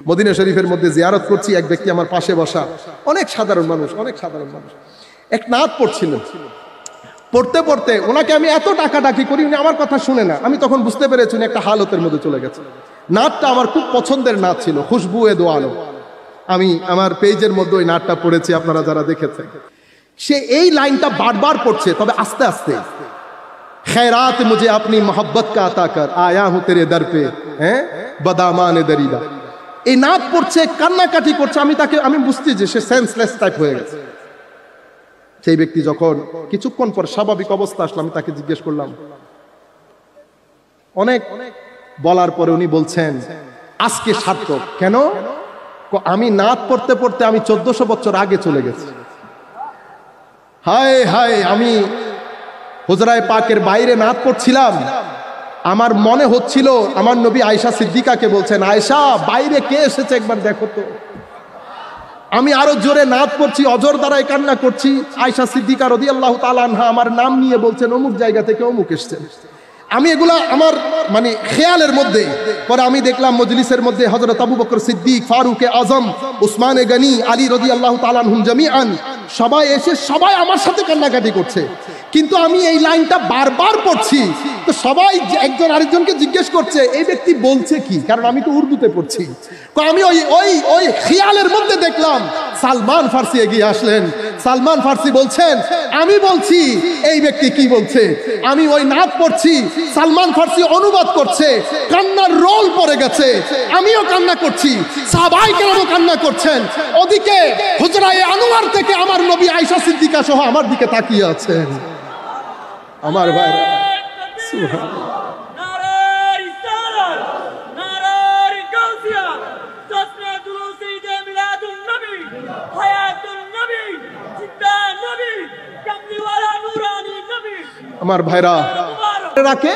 Medina শরীফের মধ্যে জিয়ারত করছি, এক ব্যক্তি আমার পাশে বসা, অনেক সাধারণ মানুষ, এক নাত পড়ছিলেন। পড়তে পড়তে ওনাকে আমি এত ডাকাডাকি করি, উনি আমার কথা শুনে না। আমি তখন বুঝতে পেরেছি উনি একটা হালতের মধ্যে চলে গেছে। নাতটা আমার খুব পছন্দের নাত ছিল, খুশবু এ দো আলো। আমি আমার পেজের মধ্যে ওই নাতটা পড়েছি, আপনারা যারা দেখেছেন। সে এই লাইনটা বারবার পড়ছে, তবে আস্তে আস্তে। खैरात मुझे अपनी मोहब्बत का अता कर, आया हूं तेरे दर पे, हैं बदामाने दरीदा। এই নাত পড়ছে, কান্নাকাটি করছে। আমি বুঝছি যে সে সেন্সলেস টাইপ হয়ে গেছে। সেই ব্যক্তি যখন কিছুক্ষণ পর স্বাভাবিক অবস্থা আসলো, আমি তাকে জিজ্ঞেস করলাম, অনেক বলার পরে উনি বলছেন আজকে সার্থক। কেন? আমি নাত পড়তে পড়তে আমি 1400 বছর আগে চলে গেছি। হায় হায়, আমি হুজরায়ে পাকের বাইরে নাত পড়ছিলাম, আমার মনে হচ্ছিল আমার নবী আয়েশা সিদ্দিকাকে বলছেন, আয়েশা বাইরে কে এসেছে একবার দেখো তো। আমি আরো জোরে নাত পড়ছি, অজর দ্বারাই কান্না করছি। আয়েশা সিদ্দিকা রাদিয়াল্লাহু তাআলা আনহা আমার নাম নিয়ে বলছেন অমুক জায়গা থেকে অমুক এসেছেন। আমি এগুলা আমার মানে খেয়ালের মধ্যে। পরে আমি দেখলাম মজলিসের মধ্যে হযরত আবু বকর সিদ্দিক, ফারুক আজম, উসমানে গনি, আলী রাদিয়াল্লাহু তাআলা আনহুম জামিআন সবাই এসে সবাই আমার সাথে কান্নাকাটি করছে। কিন্তু আমি এই লাইনটা বারবার পড়ছি, তো সবাই একজন আরেকজনকে জিজ্ঞেস করছে এই ব্যক্তি বলছে কি, কারণ আমি তো উর্দুতে পড়ছি। আমি ওই খেয়ালের মধ্যে দেখলাম সালমান ফার্সি এগিয়ে আসলেন। সালমান ফার্সি বলছেন আমি বলছি এই ব্যক্তি কি বলছে। আমি ওই নাত পড়ছি, সালমান ফার্সি অনুবাদ করছে, কান্নার রোল পড়ে গেছে, আমিও কান্না করছি, সাহাবায়ে কেরামও কান্না করছেন। ওদিকে হুজরায়ে আনোয়ার থেকে আমার নবী আয়েশা সিদ্দিকা সহ আমার দিকে তাকিয়ে আছেন। আমার ভাই সুবহানাল্লাহ। আমার ভাইরা রাখে,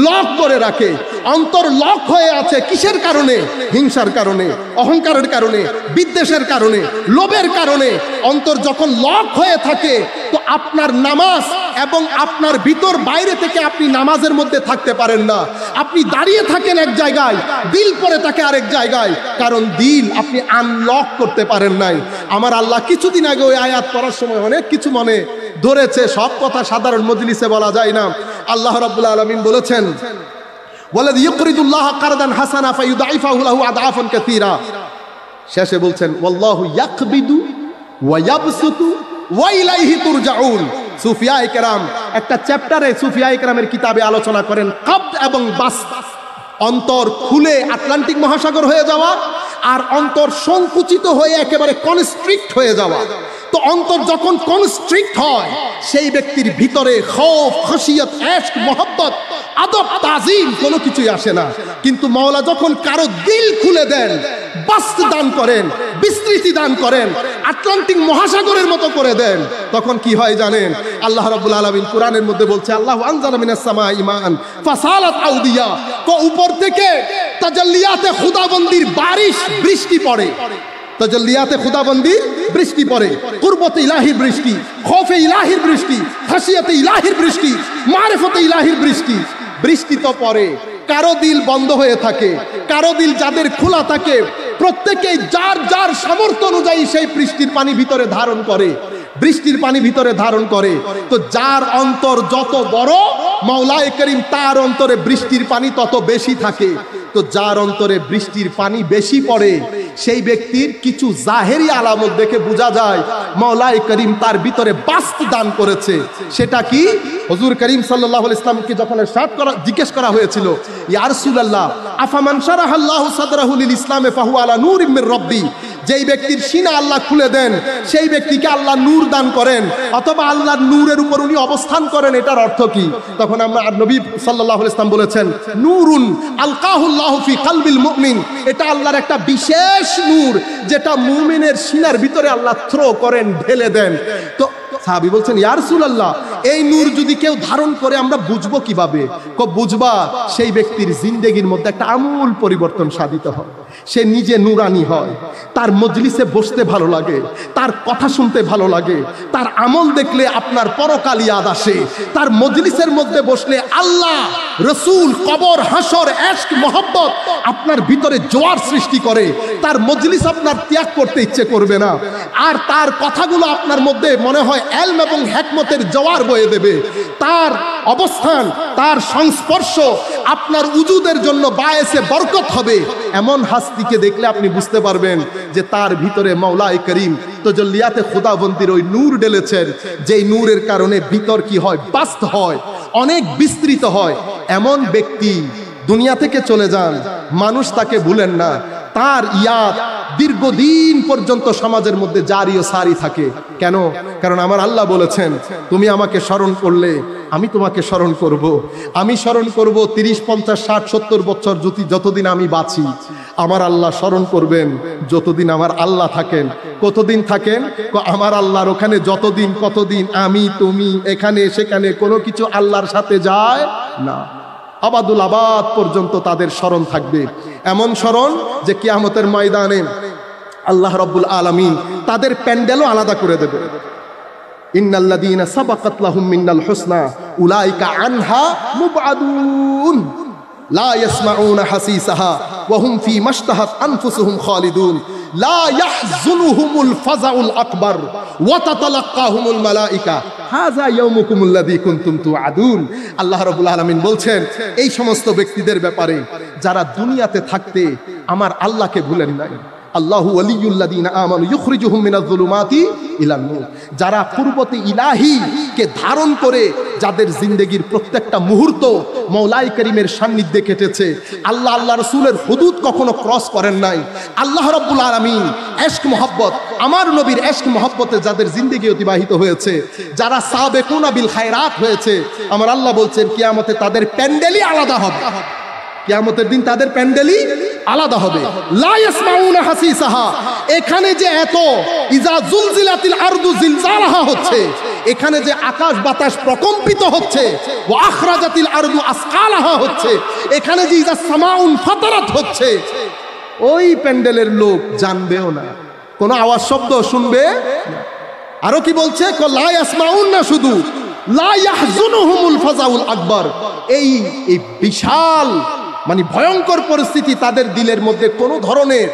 লক করে রাখে, অন্তর লক হয়ে আছে। কিসের কারণে? হিংসার কারণে, অহংকারের কারণে, বিদ্বেষের কারণে, লোভের কারণে। অন্তর যখন লক হয়ে থাকে তো আপনার নামাজ এবং আপনার ভিতর বাইরে থেকে আপনি নামাজের মধ্যে থাকতে পারেন না। আপনি দাঁড়িয়ে থাকেন এক জায়গায়, দিল পরে থাকে আরেক জায়গায়, কারণ দিল আপনি আনলক করতে পারেন নাই। আমার আল্লাহ কিছুদিন আগে ওই আয়াত পড়ার সময় অনেক কিছু মনে ধরেছে, সব কথা সাধারণ মজলিসে বলা যায় না। আল্লাহ রাব্বুল আলামিন বলেছেন ওয়ালাযী ইউকরিদুল্লাহ কারদান হাসানা ফায়ুদাইফাহু লাহু আদআফান কাসীরা। শেষে বলছেন ওয়াল্লাহু ইয়াকবিদু ওয়া ইয়াবসুতু ওয়া ইলাইহি তুরজাউন। সুফিয়ায়ে কেরাম একটা চ্যাপ্টারে সুফিয়ায়ে কেরামের কিতাবে আলোচনা করেন কবদ এবং বাসত। অন্তর খুলে আটলান্টিক মহাসাগর হয়ে যাওয়া আর অন্তর সংকুচিত হয়ে একেবারে কনস্ট্রিক্ট হয়ে যাওয়া। তো অন্তর যখন কনস্ট্রিক্ট হয় সেই ব্যক্তির ভিতরে খৌফ, খশিয়ত, ইশক, মহব্বত, আদব, তাজিম কোনো কিছুই আসে না। কিন্তু মাওলা যখন কারো দিল খুলে দেন, বাস্ত দান করেন, বিস্তৃতি দান করেন, আটলান্টিক মহাসাগরের মতো করে দেন, তখন কি হয় জানেন? আল্লাহ রাব্বুল আলামিন কোরআনের মধ্যে বলছে আল্লাহু আনজালা মিনাস সামাই ইমান ফাসালাত আউদিয়া। তো উপর থেকে তাজাল্লিয়াতে খুদাবন্দির বারিশ, বৃষ্টি পড়ে। তাজাল্লিয়াতে খুদাবন্দি বৃষ্টি পড়ে, কুরবতে ইলাহির বৃষ্টি, খৌফে ইলাহির বৃষ্টি, খাশিয়াতে ইলাহির বৃষ্টি, মারিফতে ইলাহির বৃষ্টি। বৃষ্টি তো পড়ে, কারো দিল বন্ধ হয়ে থাকে, কারো দিল যাদের খোলা থাকে, প্রত্যেকে যার যার সামর্থ্য অনুযায়ী সেই বৃষ্টির পানি ভিতরে ধারণ করে, বৃষ্টির পানি ভিতরে ধারণ করে। তো যার অন্তর যত বড় মাওলায়ে করিম তার অন্তরে বৃষ্টির পানি তত বেশি থাকে। তো যার অন্তরে বৃষ্টির পানি বেশি পড়ে সেই ব্যক্তির কিছু জাহেরি আলামত দেখে বোঝা যায় মাওলায়ে করিম তার ভিতরে বাস্ত দান করেছে। সেটা কি? হুজুর করিম সাল্লাল্লাহু আলাইহি ওয়াসাল্লামকে যখন জিজ্ঞেস করা হয়েছিল ইয়া রাসূলুল্লাহ আফামান শারাহাল্লাহু সাদরাহু লিল ইসলামে ফাহুয়া আলা নূরিম মির রাব্বি। যেই ব্যক্তির সিনা আল্লাহ খুলে দেন সেই ব্যক্তিকে আল্লাহ নূর দান করেন, অথবা আল্লাহর নূরের উপর উনি অবস্থান করেন, এটার অর্থ কি? তখন আমরা নবী সাল্লাল্লাহু আলাইহি ওয়াসাল্লাম বলেছেন নূরুন আলকাহুল্লাহু ফি কলবিল মুমিন। এটা আল্লাহর একটা বিশেষ নূর যেটা মুমিনের সিনার ভিতরে আল্লাহ থ্রো করেন, ঢেলে দেন। তো সাহাবী বলছেন ইয়া রাসূলুল্লাহ এই নূর যদি কেউ ধারণ করে আমরা বুঝবো কিভাবে? বুঝবা সেই ব্যক্তির জিন্দেগির মধ্যে একটা আমূল পরিবর্তন সাধিত হয়, সে নিজে নূরানি হয়, তার মজলিসে বসতে ভালো লাগে, তার কথা শুনতে ভালো লাগে, তার আমল দেখলে আপনার পরকাল ইয়াদ আসে, তার মজলিসের মধ্যে বসলে আল্লাহ, রসুল, কবর, হাসর, এশক, মহব্বত আপনার ভিতরে জোয়ার সৃষ্টি করে, তার মজলিস আপনার ত্যাগ করতে ইচ্ছে করবে না, আর তার কথাগুলো আপনার মধ্যে মনে হয় এলম এবং হিকমতের জোয়ার বয়ে দেবে, তার অবস্থান, তার সংস্পর্শ আপনার উজুদের জন্য বায়েসে বরকত হবে, এমন হাস্তিকে দেখলে আপনি বুঝতে পারবেন যে তার ভিতরে মাওলাই করিম তজল্লিয়াতে খুদাবন্দির ওই নূর ঢেলেছেন, যেই নূরের কারণে ভিতর কি হয়, বাস্ত হয়, অনেক বিস্তৃত হয়। এমন ব্যক্তি দুনিয়া থেকে চলে যান, মানুষ তাকে ভুলেন না, তার ইয়াদ দীর্ঘদিন পর্যন্ত সমাজের মধ্যে জারি ও সারি থাকে। কেন? কারণ আমার আল্লাহ বলেছেন, তুমি আমাকে স্মরণ করলে আমি তোমাকে স্মরণ করব। আমি স্মরণ করব 30, 50, 60, 70 বছর যতদিন আমি বাঁচি, আমার আল্লাহ স্মরণ করবেন যতদিন আমার আল্লাহ থাকেন। কতদিন থাকেন? আমার আল্লাহর ওখানে যতদিন, কতদিন আমি তুমি এখানে সেখানে কোনো কিছু আল্লাহর সাথে যায় না, আবাদুল আবাদ পর্যন্ত তাদের স্মরণ থাকবে। এমন স্মরণ যে কিয়ামতের ময়দানে আল্লাহ রাব্বুল আলামিন তাদের প্যান্ডেলও আলাদা করে দেবে। ইন্নাল্লাযীনা সাবাকাত লাহুম মিনাল হুসনা উলাইকা আনহা মুবআদুন লা ইয়াসমাউনা হাসিসাহা ওয়া হুম ফী মাশতাহাত আনফুসুহুম খালিদুন লা ইয়াহযুনুহুমুল ফাযাউল আকবার ওয়া তাতালাক্কাহুমুল মালায়েকা হাযা ইয়াউমুকুমুল্লাযী কুনতুম তুআদুন। আল্লাহ রাব্বুল আলামিন বলছেন এই সমস্ত ব্যক্তিদের ব্যাপারে যারা দুনিয়াতে থাকতে আমার আল্লাহকে ভুলেন নাই। আল্লাহু ওয়ালিয়ুল্লাযীনা আমানু ইউখরিজুহুম মিনাজ যুলুমাতি ইলান নূর, যারা কুরবতে ইলাহি কে ধারণ করে যাদের জিন্দেগির প্রত্যেকটা মুহূর্ত মওলাই করিমের সান্নিধ্যে কেটেছে, আল্লাহ আল্লাহ রাসূলের হুদুদ কখনো ক্রস করেন নাই, আল্লাহ রাব্বুল আলামিন ইশক মহব্বত, আমার নবীর ইশক মহব্বতে যাদের জিন্দেগি অতিবাহিত হয়েছে, যারা সাবেকুনা বিল খায়রাত হয়েছে, আমার আল্লাহ বলছেন কিয়ামতে তাদের প্যান্ডেলই আলাদা হবে। কিয়ামতের দিন তাদের প্যান্ডেলই আলাদা হবে। লা ইয়াসমাউনা হাসিসাহা, এখানে যে এত ইজা জুলজিলাতিল আরদু জিলজালাহা হচ্ছে, এখানে যে আকাশ বাতাস প্রকম্পিত হচ্ছে, ওয়া আখরাজাতিল আরদু আসকালাহা হচ্ছে, এখানে যে ইজা সামাউন ফাতারাত হচ্ছে, ওই প্যান্ডেলের লোক জানবেও না, কোনো আওয়াজ শব্দ শুনবে না। আরো কি বলছে? লা ইয়াসমাউনা, শুধু লা ইয়াহজুনুহুমুল ফাযাউল আকবার, এই বিশাল মানে ভয়ঙ্কর পরিস্থিতি তাদের দিলের মধ্যে কোনো ধরনের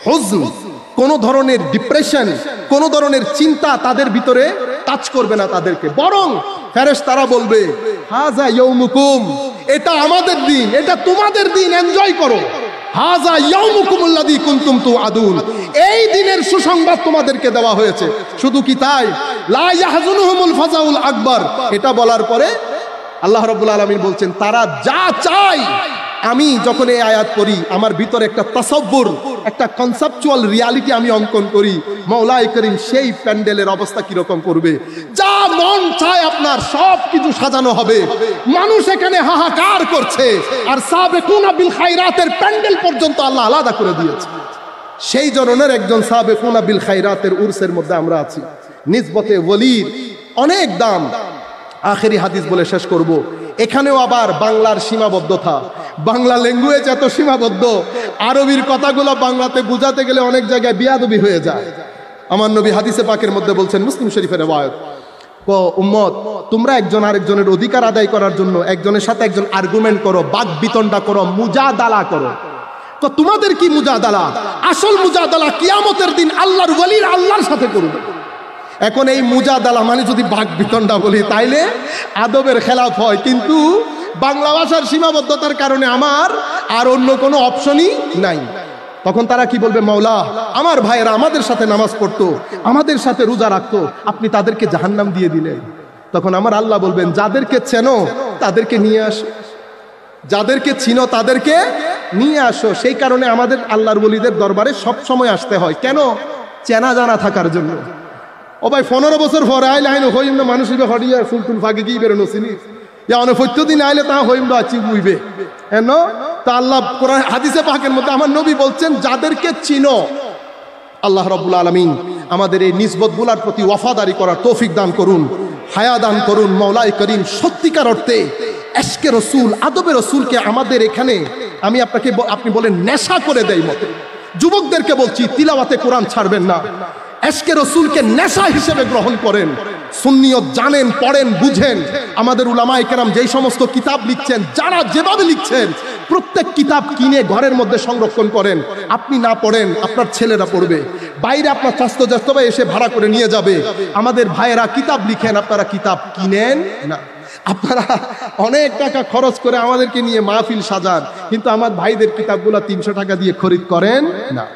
হুজন, কোনো ধরনের ডিপ্রেশন, কোনো ধরনের চিন্তা তাদের ভিতরে টাচ করবে না তাদেরকে, বরং ফেরেশতারা বলবে হাযা ইয়াউমুকুম, এটা আমাদের দিন, এটা তোমাদের দিন, এনজয় করো। হাযা ইয়াউমুকুমুল্লাযী কুনতুম তুআদুন, এই দিনের সুসংবাদ তোমাদেরকে দেওয়া হয়েছে। শুধু কি তাই? লা ইয়াহজুনুহুমুল ফাযাউল আকবার, এটা বলার পরে আল্লাহ রাব্বুল আলামিন বলছেন তারা যা চায়, আমি যখন এই আয়াত পড়ি আমার ভিতরে একটা তাসাব্বুর, একটা কনসেপচুয়াল রিয়ালিটি আমি অঙ্কন করি, মাওলাই করিম সেই প্যান্ডেলের অবস্থা কিরকম করবে। যা মন চায় আপনার সব কিছু সাজানো হবে, মানুষ এখানে হাহাকার করছে, আর সাবেকুনা বিল খায়রাতের প্যান্ডেল পর্যন্ত আল্লাহ আলাদা করে দিয়েছে। সেই জননের একজন সাবেকুনা বিল খায়রাতের উরসের মধ্যে আমরা আছি। নিসবতে ওয়ালির অনেক দাম। আখেরি হাদিস বলে শেষ করব। এখানেও আবার বাংলার সীমাবদ্ধতা, বাংলা ল্যাঙ্গুয়েজ এত সীমাবদ্ধ, আরবির কথাগুলো বাংলাতে বুঝাতে গেলে অনেক জায়গায় বিয়াদবি হয়ে যায়। আমার নবী হাদিসে পাকের মধ্যে বলছেন, মুসলিম শরীফের রিওয়ায়াত, উম্মত তোমরা একজন আরেকজনের অধিকার আদায় করার জন্য একজনের সাথে একজন আর্গুমেন্ট করো, বাক বিতণ্ডা করো, মুজাদালা করো। তো তোমাদের কি মুজাদালা? আসল মুজাদালা কিয়ামতের দিন আল্লাহর ওয়ালির আল্লাহর সাথে করবে। এখন এই মুজাদালা মানে যদি বাক বিতণ্ডা বলি তাইলে আদবের খেলাফ হয়, কিন্তু বাংলা ভাষার সীমাবদ্ধতার কারণে আমার আর অন্য কোনো অপশনই নাই। তখন তারা কি বলবে? মাওলা, আমার ভাইয়েরা আমাদের সাথে নামাজ পড়তো, আমাদের সাথে রোজা রাখতো, আপনি তাদেরকে জাহান্নাম দিয়ে দিলেন। তখন আমার আল্লাহ বলবেন, যাদেরকে চেনো তাদেরকে নিয়ে আসো, যাদেরকে চিনো তাদেরকে নিয়ে আসো। সেই কারণে আমাদের আল্লাহর ওলিদের দরবারে সব সময় আসতে হয়। কেন? চেনা জানা থাকার জন্য। ও ভাই 15 বছর পরে আইলে আইন হইম না, মানুষ হইবে হরিয়া ফুলটুল ফাঁকে কি বেরোনো চিনি, অনেক প্রত্যেকদিন আইলে তা হইম না আছি বুঝবে এন। তা আল্লাহ কোরআন হাদিসে পাকের মধ্যে আমার নবী বলছেন, যাদেরকে চিনো। আল্লাহ রাব্বুল আলামিন আমাদের এই নিসবতগুলোর প্রতি ওয়াফাদারি করার তৌফিক দান করুন, হায়া দান করুন। মাওলাই করিম সত্যিকার অর্থে এশকে রসুল, আদবে রসুলকে আমাদের এখানে আমি আপনি বলেন নেশা করে দেয় মতো। যুবকদেরকে বলছি, তিলাওয়াতে কোরআন ছাড়বেন না, এশকে রসুলকে নেশা হিসেবে গ্রহণ করেন। সুন্নিয়ত জানেন, পড়েন, বুঝেন। আমাদের উলামায়ে কেরাম যেই সমস্ত কিতাব লিখছেন, যারা যেভাবে লিখছেন, প্রত্যেক কিতাব কিনে ঘরের মধ্যে সংরক্ষণ করেন। আপনি না পড়েন, আপনার ছেলেরা পড়বে, বাইরে আপনার স্বাস্থ্য ভাই এসে ভাড়া করে নিয়ে যাবে। আমাদের ভাইয়েরা কিতাব লিখেন, আপনারা কিতাব কিনেন না। আপনারা অনেক টাকা খরচ করে আমাদেরকে নিয়ে মাহফিল সাজান, কিন্তু আমার ভাইদের কিতাবগুলো 300 টাকা দিয়ে খরিদ করেন না।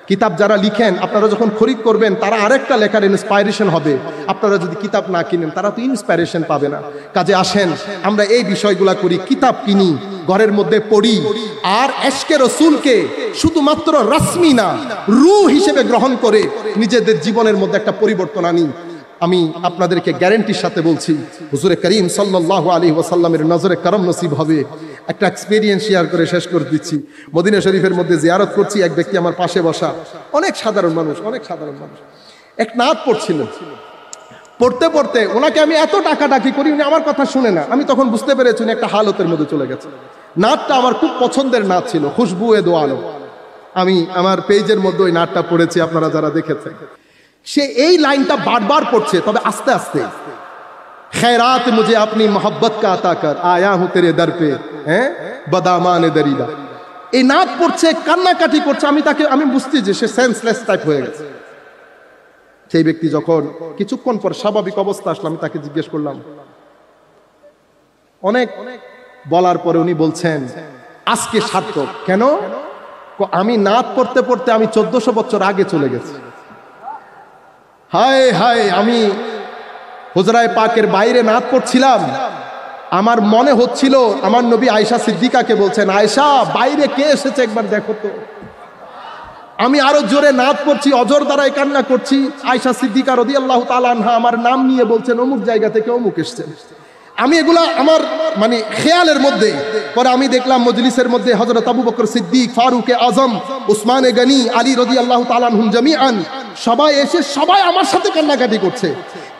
কিতাব যারা লিখেন, আপনারা যখন খরিদ করবেন, তারা আরেকটা লেখার ইন্সপাইরেশন হবে। আপনারা যদি কিতাব না কিনেন, তারা তো ইন্সপাইরেশন পাবে না। কাজে আসেন আমরা এই বিষয়গুলা করি, কিতাব কিনি, ঘরের মধ্যে পড়ি, আর এশকে রসুলকে শুধুমাত্র রসমি না, রূহ হিসেবে গ্রহণ করে নিজেদের জীবনের মধ্যে একটা পরিবর্তন আনি। আমি আপনাদেরকে গ্যারান্টির সাথে বলছি, হুজুরে করিম সাল্লাল্লাহু আলাইহি ওয়াসাল্লামের নজরে করম নসিব হবে। একটা এক্সপেরিয়েন্স শেয়ার করে শেষ করে দিচ্ছি। মদিনা শরীফের মধ্যে জিয়ারত করছি, এক ব্যক্তি আমার পাশে বসা, অনেক সাধারণ মানুষ, এক নাত পড়ছিলেন। পড়তে পড়তে ওনাকে আমি এত ডাকাডাকি করি, উনি আমার কথা শুনে না। আমি তখন বুঝতে পেরেছি উনি একটা হালতের মধ্যে চলে গেছে। নাতটা আমার খুব পছন্দের নাত ছিল, খুশবু এ দো আলো। আমি আমার পেজের মধ্যে ওই নাতটা পড়েছি, আপনারা যারা দেখেছেন। সে এই লাইনটা বারবার পড়ছে, তবে আস্তে আস্তে। खैरात मुझे अपनी मोहब्बत का अता कर, आया हूं तेरे दर पे, हैं बदामान दरीदा। এই নাত পড়ছে, কান্নাকাটি করছে। আমি বুঝছি যে সে সেন্সলেস টাইপ হয়ে গেছে। সেই ব্যক্তি যখন কিছুক্ষণ পর স্বাভাবিক অবস্থা আসলো, আমি তাকে জিজ্ঞেস করলাম, অনেক বলার পরে উনি বলছেন আজকে সার্থক। কেন? আমি নাত পড়তে পড়তে আমি 1400 বছর আগে চলে গেছি। হায় হায়, আমি হুজরায়ে পাকের বাইরে নাত পড়ছিলাম, আমার মনে হচ্ছিল আমার নবী আয়েশা সিদ্দিকাকে বলছেন, আয়েশা বাইরে কে এসেছে একবার দেখো তো। আমি আরো জোরে নাত পড়ছি, অজর দ্বারাই কান্না করছি। আয়েশা সিদ্দিকা রাদিয়াল্লাহু তাআলা আনহা আমার নাম নিয়ে বলছেন, অমুক জায়গা থেকে অমুক এসেছেন। আমি এগুলা আমার খেয়ালের মধ্যে, পরে আমি দেখলাম মজলিসের মধ্যে হযরত আবু বকর সিদ্দিক, ফারুক আজম, উসমান গনি, আলী রাদিয়াল্লাহু তাআলা আনহুম জামিআন সবাই এসে সবাই আমার সাথে কান্নাকাটি করছে।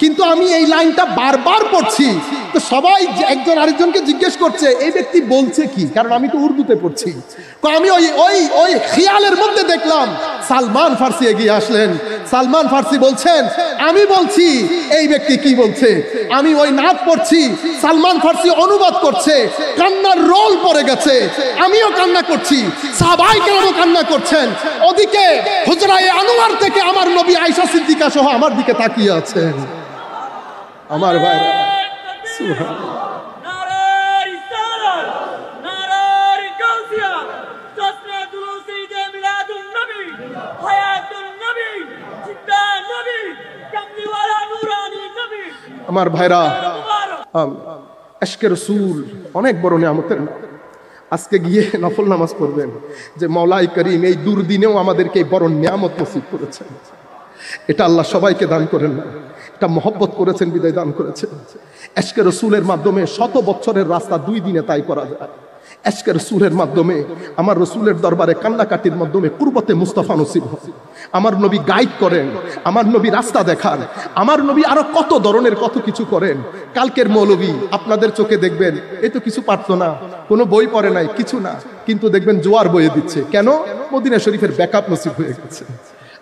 কিন্তু আমি এই লাইনটা বারবার পড়ছি, তো সবাই একজন আরেকজনকে জিজ্ঞেস করছে এই ব্যক্তি বলছে কি, কারণ আমি তো উর্দুতে পড়ছি। আমি ওই খেয়ালের মধ্যে দেখলাম সালমান ফার্সি এগিয়ে আসলেন। সালমান ফার্সি বলছেন, আমি বলছি এই ব্যক্তি কি বলছে। আমি ওই নাত পড়ছি, সালমান ফার্সি অনুবাদ করছে, কান্নার রোল পড়ে গেছে, আমিও কান্না করছি, সাহাবায়ে কেরামও কান্না করছেন। ওদিকে হুজরায়ে আনোয়ার থেকে আমার নবী আয়েশা সিদ্দিকা সহ আমার দিকে তাকিয়ে আছেন। আমার ভাইরা, সুবহানাল্লাহ। আমার ভাইরা, আশকে রসুল অনেক বড় নিয়ামতের নাম। আজকে গিয়ে নফল নামাজ পড়বেন যে মওলাই করিম এই দুর্দিনেও আমাদেরকে বড় নিয়ামত নসিব করেছেন। এটা আল্লাহ সবাইকে দান করেন না, এটা মহব্বত করেছেন বিদায় দান করেছেন। আশকে রসুলের মাধ্যমে 100 বছরের রাস্তা 2 দিনে তাই করা যায়। আশকে রসুলের মাধ্যমে, আমার রসুলের দরবারে কান্নাকাটির মাধ্যমে কুরবতে মুস্তাফা নসিব হয়। আমার নবী গাইড করেন, আমার নবী রাস্তা দেখান, আমার নবী আরো কত ধরনের কত কিছু করেন। কালকের মৌলবী আপনাদের চোখে দেখবেন এই তো কিছু পারতো না, কোনো বই পড়ে নাই, কিছু না, কিন্তু দেখবেন জোয়ার বয়ে দিচ্ছে। কেন? মদিনা শরীফের ব্যাকআপ নসিব হয়ে গেছে।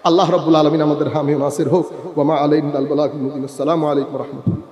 আল্লাহ রাব্বুল আলামিন আমাদের হামি ও নাসির হোক। ওয়া মা আলাইনা আল বালাগ। আসসালামু আলাইকুম ওয়া রাহমাতুল্লাহ।